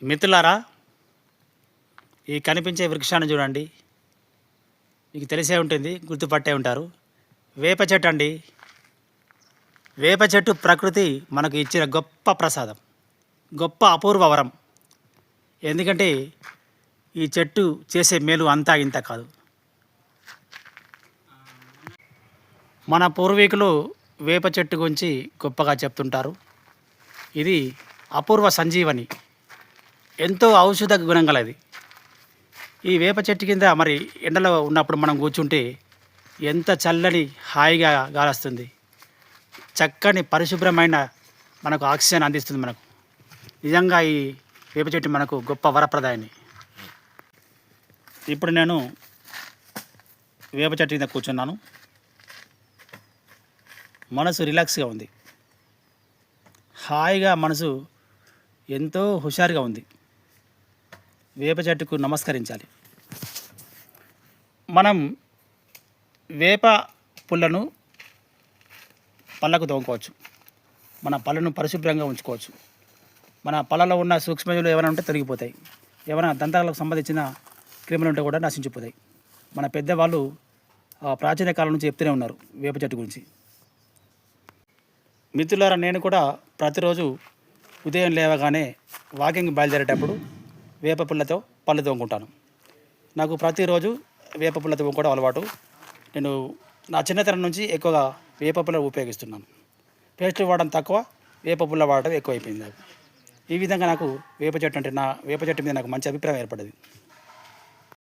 మిత్రులారా, ఈ కనిపించే వృక్షాన్ని చూడండి. మీకు తెలిసే ఉంటుంది, గుర్తుపట్టే ఉంటారు. వేప చెట్టు అండి. వేప చెట్టు ప్రకృతి మనకు ఇచ్చిన గొప్ప ప్రసాదం, గొప్ప అపూర్వ వరం. ఎందుకంటే ఈ చెట్టు చేసే మేలు అంతా ఇంత కాదు. మన పూర్వీకులు వేప చెట్టు గురించి గొప్పగా చెప్తుంటారు. ఇది అపూర్వ సంజీవని, ఎంతో ఔషధ గుణం గలది. ఈ వేప చెట్టు కింద మరి ఎండలో ఉన్నప్పుడు మనం కూర్చుంటే ఎంత చల్లని హాయిగా గాలొస్తుంది. చక్కని పరిశుభ్రమైన మనకు ఆక్సిజన్ అందిస్తుంది. మనకు నిజంగా ఈ వేప చెట్టు మనకు గొప్ప వరప్రదాయని. ఇప్పుడు నేను వేప చెట్టు కింద కూర్చున్నాను. మనసు రిలాక్స్గా ఉంది, హాయిగా మనసు ఎంతో హుషారుగా ఉంది. వేప చెట్టుకు నమస్కరించాలి. మనం వేప పుల్లను పళ్ళకు తోముకోవచ్చు, మన పళ్ళను పరిశుభ్రంగా ఉంచుకోవచ్చు. మన పళ్ళలో ఉన్న సూక్ష్మజీవులు ఏమైనా ఉంటే తొలగిపోతాయి. ఏమైనా దంతాలకు సంబంధించిన క్రిములు ఉంటే కూడా నశించిపోతాయి. మన పెద్దవాళ్ళు ప్రాచీన కాలం నుంచి చెప్తూనే ఉన్నారు వేప చెట్టు గురించి. మిత్రులారా, నేను కూడా ప్రతిరోజు ఉదయం లేవగానే వాకింగ్ బయలుదేరేటప్పుడు వేప పుల్లతో పళ్ళు తోముకుంటాను. నాకు ప్రతిరోజు వేప పుల్ల తోముకోవడం అలవాటు. నేను నా చిన్నతనం నుంచి ఎక్కువగా వేప పుల్ల ఉపయోగిస్తున్నాను. పేస్ట్ వాడడం తక్కువ, వేప పుల్ల వాడడం ఎక్కువైపోయింది నాకు. ఈ విధంగా నాకు వేప చెట్టు మీద నాకు మంచి అభిప్రాయం ఏర్పడింది.